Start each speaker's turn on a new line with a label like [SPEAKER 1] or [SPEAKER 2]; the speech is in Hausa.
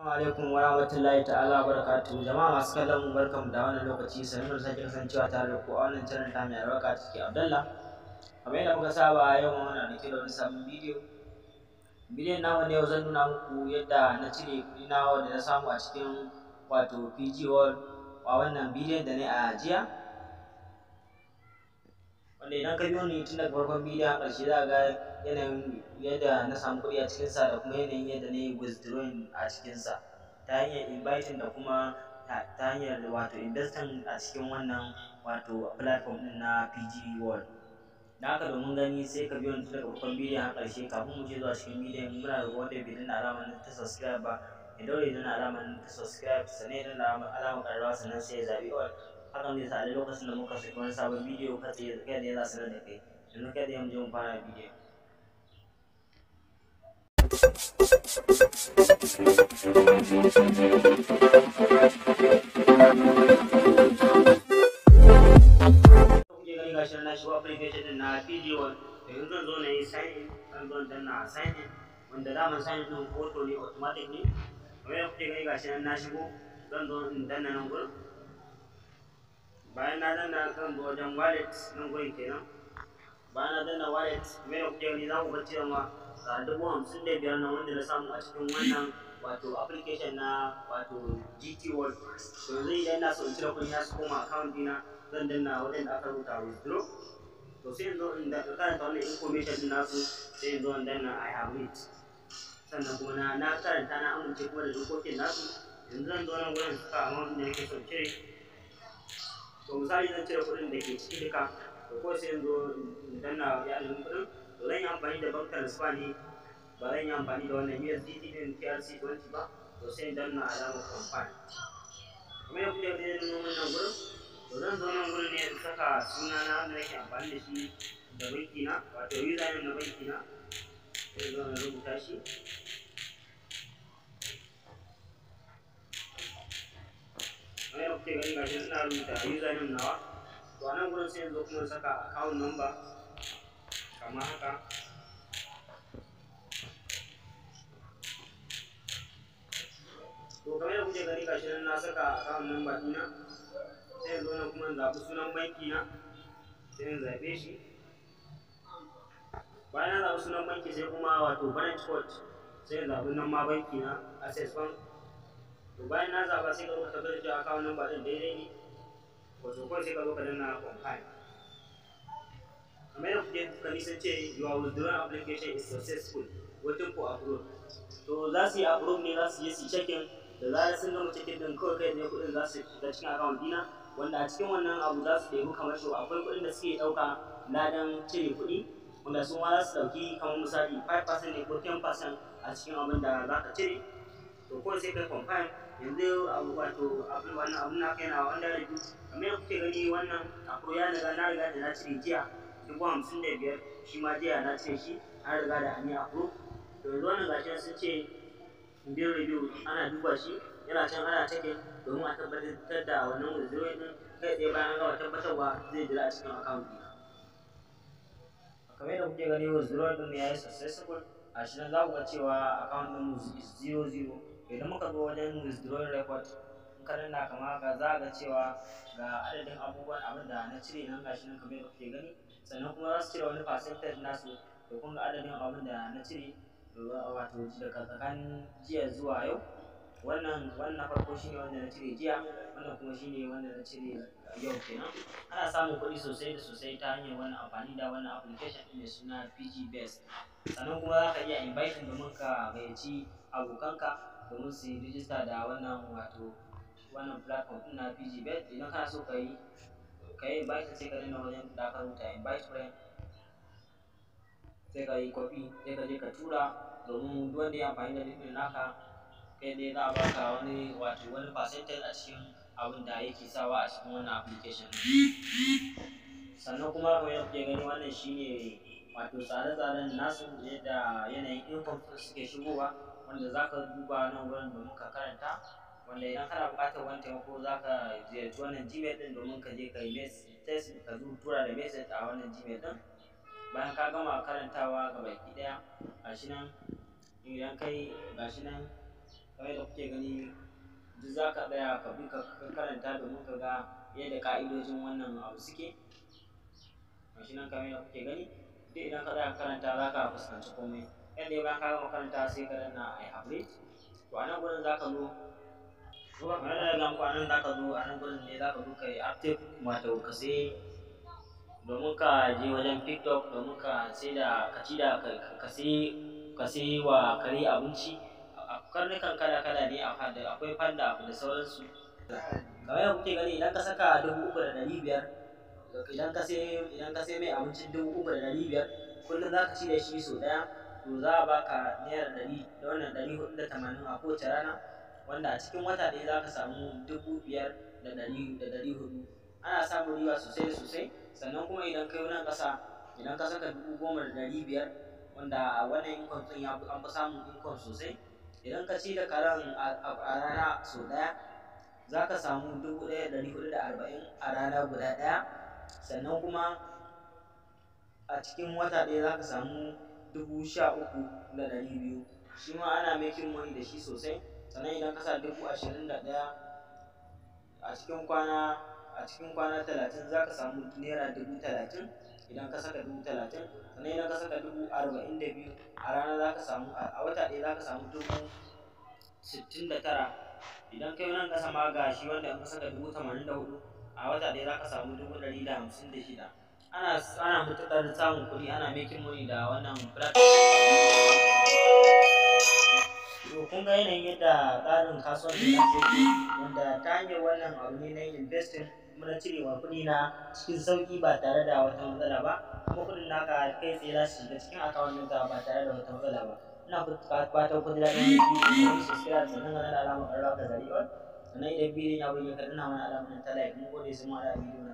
[SPEAKER 1] Alaikum wa rahmatullahi ta'ala wa barakatuhu. Jama'a masu kallon mu barkamu da wannan lokaci, sanin da sake kasancewa tare da ku a wannan channel ta mai albarka take Abdallah. Kamar yadda muka saba yau ma muna dauke da wani sabon bidiyo. Bidiyon namu ne yau zan nuna muku yadda na cire kuɗi na wanda na samu a cikin wato PG World a wannan bidiyon da ne a jiya. Wanda idan ka biyo ni tun daga farkon bidiyon a ƙarshe za ga yanayin yadda na samu kuɗi a cikinsa da kuma yanayin yadda na yi withdrawing a cikinsa ta hanyar inviting da kuma ta hanyar wato investing a cikin wannan wato platform ɗin na PG World. Da haka domin gani sai ka biyo ni tun daga farkon bidiyon a ƙarshe. Kafin mu je zuwa cikin bidiyon muna da wanda bai danna alamar nan ta subscribe ba, ya daure ya danna alamar nan ta subscribe, sannan ya danna alamar ƙararrawa, sannan sai ya zaɓi all. Hakan zai sa a lokacin da muka saki wani sabon bidiyo kai tsaye za su sanar da kai. Yanzu kai tsaye mu je mu fara bidiyon. Kuke gani gashi na shigo application din na PG World. Yanzu zan zo na yi sign in, zan zo danna sign in, wanda daman sign in din auto ne, automatic ne. Kamar yadda kuke gani gashi na shigo, zan zo in danna nan gurin. Bayan na danna zan zo wajen wallet nan gurin kenan. Bayan na danna wallet, kamar yadda kuke gani za ku ga cewa ga 55,000 nan wanda na samu a cikin wannan wato application na wato GT World. To yanzu idan ina so in cire kuɗi na su koma account ɗina, zan danna wajen da aka rubuta withdraw. To sai in zo in karanta wannan information ɗin nasu, sai in zo in danna I have it. Sannan kuma na karanta na amince kuma da dokokin nasu. Yanzu zan zo nan gurin saka amount da nake son cire. To misali zan cire kuɗin da ke ciki duka, to kawai sai in zo in danna yadin kuɗin. To zan yi amfani da bank transfer ne, ba zan yi amfani da wannan USDT ɗin TRC20 ba. To sai in danna alamar confirm. Kamar yadda kuke gani nan gurin, to zan zo nan gurin ne in saka sunana da nake amfani da shi da banki na, wato username na banki na. Sai zo na rubuta shi. Kamar yadda kuke gani gashi ina rubuta username nawa. To a nan gurin sai in zo kuma saka account number kamar haka. To kamar yadda kuke gani gashi nan na saka account number ɗina. Sai in zo nan kuma in zaɓi sunan banki na, sai in zaɓe shi. Bayan na zaɓi sunan banki sai kuma wato branch code, sai in zaɓi nan ma banki na Access Bank. To bayan na zaɓa sai ka zo ka tabbatar da account number ɗin daidai ne. Wato kawai sai ka zo ka danna confirm. Kamar yadda kuke gani sun ce your withdrawal application is successful, waiting for approve. To za su yi approve ne, za su je su checking. Da zarar sun gama checking din kawai kai ne kuɗin za su shiga cikin account ɗina, wanda a cikin wannan abu za su ɗebi kamar shi akwai kuɗin da suke ɗauka ladan cire kuɗi, wanda su ma za su ɗauki kamar misali 5% ne ko 10% a cikin abin da za ka cire. To kawai sai kai confirm. Yanzu wato wannan abun naka yana wanda review. Kamar yadda kuke gani wannan akwai na riga da na cire jiya 55,000, shi ma jiya na cire shi, an riga da an yi approve. To yanzu wannan gashi sun ce bin review ana duba shi, yana can ana checking domin a tabbatar da wannan withdrawal ɗin kai tsaye. Bayan an gama tabbatarwa zai jira a cikin account ɗina. Kamar yadda kuke gani withdrawal ɗin ya yi successful. A shi nan za ku ga cewa account ɗin is 00. Idan muka zo wajen withdrawal record, in ka danna kamar haka za ga cewa ga adadin abubuwan abin da na cire nan gashi nan kamar yadda kuke gani. Sannan kuma za su cire wani percentage nasu, da kuma adadin abin da na cire wato daga tsakanin jiya zuwa yau. Wannan na farko shine wanda na cire jiya, wannan kuma shine wanda na cire yau kenan. Ana samun kuɗi sosai da sosai ta hanyar wannan amfani da wannan application ɗin mai suna PG Best. Sannan kuma za ka iya inviting domin ka gayyaci abokanka domin su yi register da wannan wato wannan platform ɗin na PG Best. Idan kana so ka yi invite, sai ka danna wajen da aka rubuta invite friend, sai ka yi copy, sai ka je ka tura domin duk wanda ya amfani da link ɗin naka kai ne za a baka wani percentage a cikin abin da yake sawa a cikin wannan application. Sannan kuma kamar yadda kuke gani wannan shine wato tsare-tsaren nasu yadda yanayin income suke shigowa, wanda za ka duba nan wurin domin ka karanta. Wanda idan kana buƙatar wani taimako za ka ziyarci wannan Gmail ɗin domin ka je ka yi test, ka tura da message a wannan Gmail ɗin. Bayan ka gama karantawa ga baki ɗaya, gashi nan idan kai gashi nan kamar yadda kuke gani duk za ka tsaya ka bi ka karanta domin ka ga yadda ka'idojin wannan abu suke. Gashi nan kamar yadda kuke gani duk idan ka tsaya ka karanta za ka fuskanci komai. Yadda bayan ka gama karanta sai ka danna I have read. To a nan gurin za ka zo kamar yadda na ga muku a nan za ka zo a nan gurin ne za ka zo ka yi active wato ka sai domin ka je wajen TikTok domin ka sai da ka sai wa kare abinci. Karnukan kala-kala ne akwai panda da sauransu. Kamar yadda kuke gani idan ka saka 3,500 idan ka sai mai abincin 3,500 kullum za ka ci da shi sau ɗaya, to za a baka naira 480 a kowace rana, wanda a cikin wata ɗaya za ka samu 5,400. Ana samun riba sosai da sosai. Sannan kuma idan ka yi nan ƙasa idan ka saka 10,500 wanda wannan income ɗin an fi samun income sosai. Idan ka ci da karen a rana sau ɗaya za ka samu 1,440 a rana guda ɗaya. Sannan kuma a cikin wata ɗaya za ka samu 13,200. Shi ma ana making money da shi sosai. Sannan idan ka sa 21,000 a cikin kwana 30 za ka samu naira 30,000 idan ka saka 30,000. Sannan idan ka saka 42,000 a rana za ka samu a wata ɗaya za ka samu 69,000. Idan kai nan ƙasa ma ga shi wanda in ka saka 84,000 a wata ɗaya za ka samu 156,000. Ana matuƙar samun kuɗi, ana making money da wannan platform. To kun ga yanayin yadda tsarin kasuwanci na yake, wanda ta hanyar wannan abu ne na yin investing kuma na cirewa kuɗi na cikin sauƙi ba tare da wata matsala ba, kuma kuɗin naka kai tsaye za su shiga cikin account ɗinka ba tare da wata matsala ba. Ina fatan kun ji daɗin wannan bidiyo, ku subscribe sannan ka danna alamar ƙararrawa ka zaɓi all. Sannan idan bidiyon ya burge ka danna mana alamar ta like. Mun gode sai mun haɗu a bidiyo.